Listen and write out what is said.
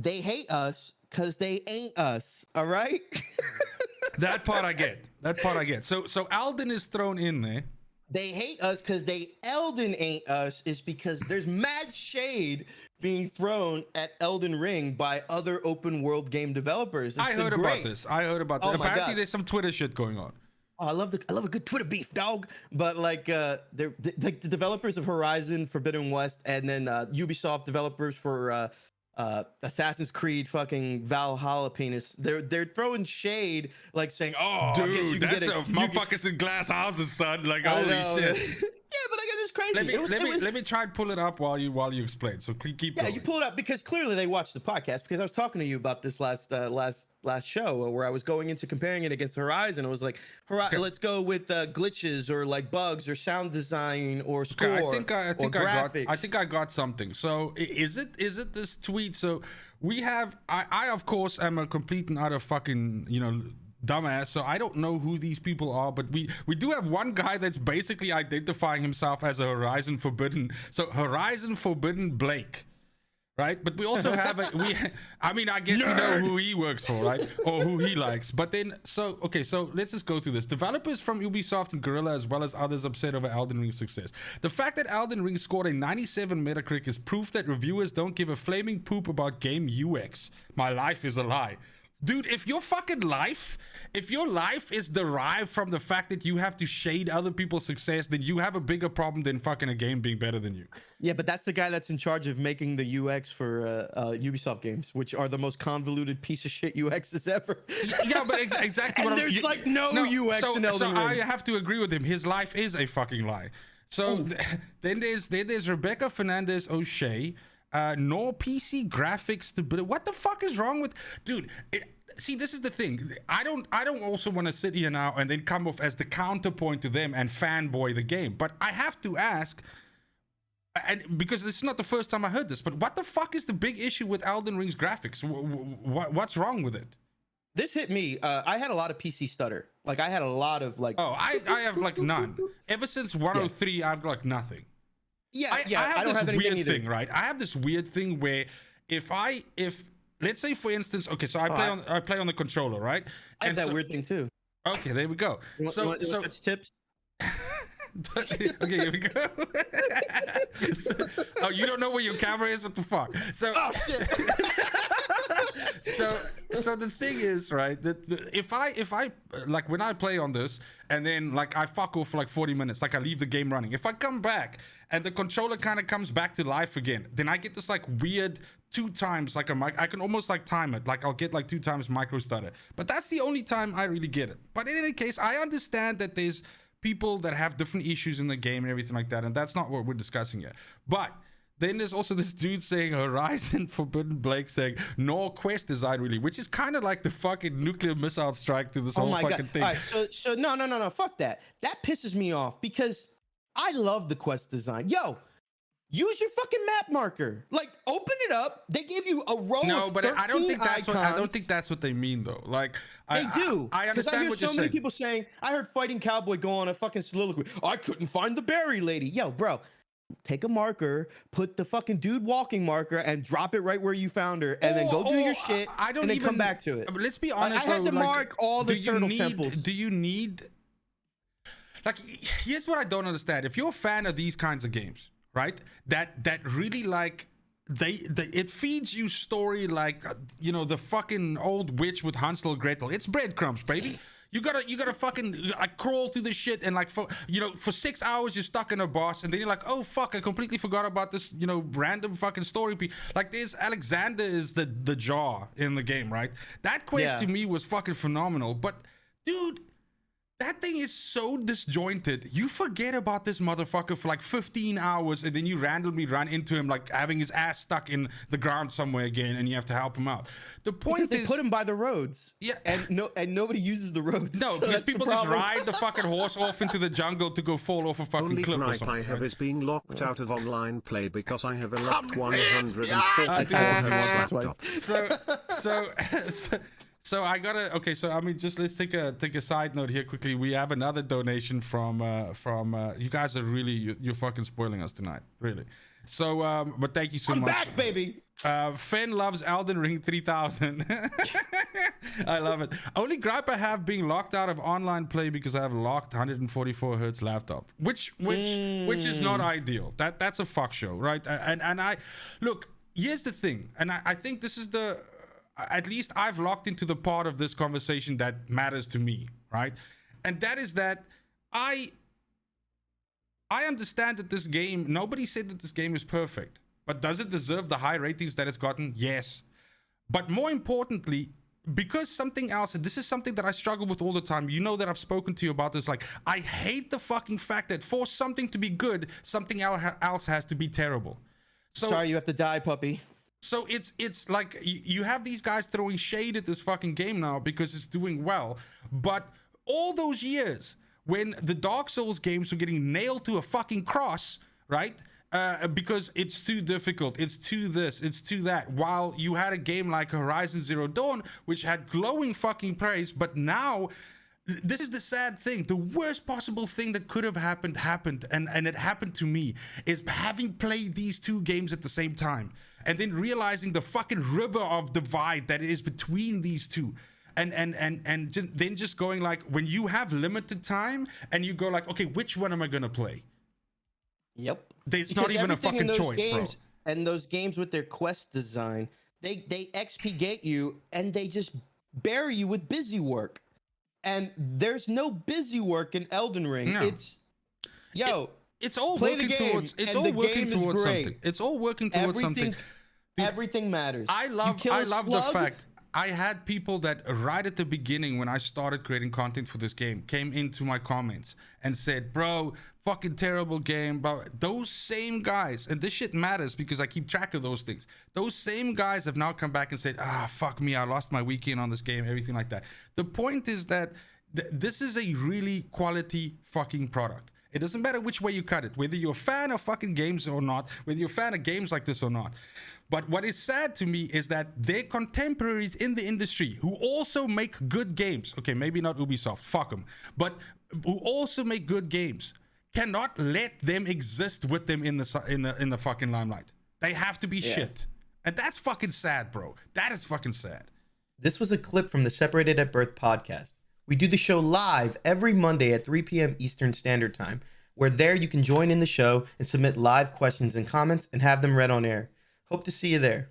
they hate us because they ain't us. All right. That part I get. So Elden is thrown in there. They hate us because Elden ain't us is because there's mad shade being thrown at Elden Ring by other open world game developers. I heard about this. Oh Apparently there's some Twitter shit going on. Oh, I love a good Twitter beef, dog. But like the developers of Horizon Forbidden West and then Ubisoft developers for Assassin's Creed fucking Valhalla penis. They're throwing shade, like saying, "Oh, dude, that's motherfuckers in glass houses, son." Like, holy shit. Yeah, but like it's crazy. Let me try and pull it up while you explain. So keep going. You pull it up because clearly they watched the podcast because I was talking to you about this last show where I was going into comparing it against Horizon. It was like, let's go with glitches or like bugs or sound design or score. Okay, I think I got something. So is it this tweet? So we have I of course am a complete and utter fucking dumbass, so I don't know who these people are, but we do have one guy that's basically identifying himself as a Horizon Forbidden Blake, right? But we also have I guess we know who he works for, right? Or who he likes. But then so let's just go through this. Developers from Ubisoft and Guerrilla as well as others upset over Elden Ring's success. The fact that Elden Ring scored a 97 Metacritic is proof that reviewers don't give a flaming poop about game UX. My life is a lie. Dude, if your life is derived from the fact that you have to shade other people's success, then you have a bigger problem than fucking a game being better than you. Yeah, but that's the guy that's in charge of making the UX for Ubisoft games, which are the most convoluted piece of shit UXs ever. Yeah, but exactly. And there's no UX in Elden Ring. So I have to agree with him. His life is a fucking lie. So then there's Rebecca Fernandez O'Shea. No PC graphics stability. What the fuck is wrong with, dude? See, this is the thing. I don't also want to sit here now and then come off as the counterpoint to them and fanboy the game. But I have to ask, and because this is not the first time I heard this, but what the fuck is the big issue with Elden Ring's graphics? What's wrong with it? This hit me. I had a lot of PC stutter. Like I had a lot of like. Oh, I have like none. Ever since 103, yeah. I've got like nothing. Yeah, I have this weird thing, right? I have this weird thing where if let's say for instance, okay, so I play on the controller, right? I have that weird thing too. Okay, there we go. So tips. Okay, here we go. Oh, you don't know where your camera is? What the fuck? So, oh shit. so the thing is, right, that if I like when I play on this and then like I fuck off for like 40 minutes, like I leave the game running. If I come back and the controller kind of comes back to life again, then I get this like weird 2 times like I can almost like time it, like I'll get like 2 times micro stutter. But that's the only time I really get it. But in any case, I understand that there's people that have different issues in the game and everything like that, and that's not what we're discussing yet. But then there's also this dude saying Horizon Forbidden Blake saying no quest design really, which is kind of like the fucking nuclear missile strike to this whole fucking thing. All right, so no, fuck that. That pisses me off because I love the quest design. Yo, use your fucking map marker. Like, open it up. They give you a row of 13 I don't think that's icons. I don't think that's what they mean though. Like, they do. I understand what you're saying. So many people saying. I heard Fighting Cowboy go on a fucking soliloquy. I couldn't find the berry lady. Yo, bro. Take a marker, put the fucking dude walking marker, and drop it right where you found her, and then go do your shit. I don't and then even come back to it. Let's be honest. I had to mark all the turtle temples. Do you need? Like, here's what I don't understand. If you're a fan of these kinds of games, right? That really like it feeds you story like the fucking old witch with Hansel and Gretel. It's breadcrumbs, baby. You gotta fucking like crawl through the shit and like for 6 hours you're stuck in a boss and then you're like, oh fuck, I completely forgot about this random fucking story. Like there's Alexander is the jaw in the game, right? That quest to me was fucking phenomenal. But dude, that thing is so disjointed. You forget about this motherfucker for like 15 hours and then you randomly run into him like having his ass stuck in the ground somewhere again and you have to help him out. The point is they put him by the roads. Yeah. And nobody uses the roads. No, so because people just ride the fucking horse off into the jungle to go fall off a fucking cliff or something. Only gripe I have is being locked out of online play because I have a locked 144 host laptop. So I gotta so I mean just let's take a side note here quickly. We have another donation from you guys are really you're fucking spoiling us tonight, really. So, but thank you so I'm much. back, baby. Finn loves Elden Ring 3000. I love it. Only gripe I have being locked out of online play because I have locked 144 hertz laptop, which is not ideal. That's a fuck show, right? And I look. Here's the thing, and I think this is at least I've locked into the part of this conversation that matters to me, right? And that is that I understand that this game. Nobody said that this game is perfect. But does it deserve the high ratings that it's gotten? Yes. But more importantly, because something else, and this is something that I struggle with all the time. You know that I've spoken to you about this. Like, I hate the fucking fact that for something to be good, something else has to be terrible. So, sorry, you have to die, puppy. So it's like you have these guys throwing shade at this fucking game now because it's doing well. But all those years when the Dark Souls games were getting nailed to a fucking cross, right? Because it's too difficult, it's too this, it's too that. While you had a game like Horizon Zero Dawn, which had glowing fucking praise, but now, this is the sad thing. The worst possible thing that could have happened, and it happened to me, is having played these two games at the same time, and then realizing the fucking river of divide that is between these two. And then just going like, when you have limited time, and you go like, okay, which one am I gonna play? Yep. It's not even a fucking choice, games, bro. And those games with their quest design, they XP gate you and they just bury you with busy work. And there's no busy work in Elden Ring. No. It's all working towards something. It's all working towards something. Everything matters. I love the fact I had people that right at the beginning when I started creating content for this game came into my comments and said, bro, fucking terrible game. But those same guys, and this shit matters because I keep track of those things. Those same guys have now come back and said, fuck me, I lost my weekend on this game, everything like that. The point is that this is a really quality fucking product. It doesn't matter which way you cut it, whether you're a fan of fucking games or not, whether you're a fan of games like this or not. But what is sad to me is that their contemporaries in the industry who also make good games, okay, maybe not Ubisoft, fuck them, but who also make good games, cannot let them exist with them in the fucking limelight. They have to be shit. And that's fucking sad, bro. That is fucking sad. This was a clip from the Separated at Birth podcast. We do the show live every Monday at 3 p.m. Eastern Standard Time, where there you can join in the show and submit live questions and comments and have them read on air. Hope to see you there.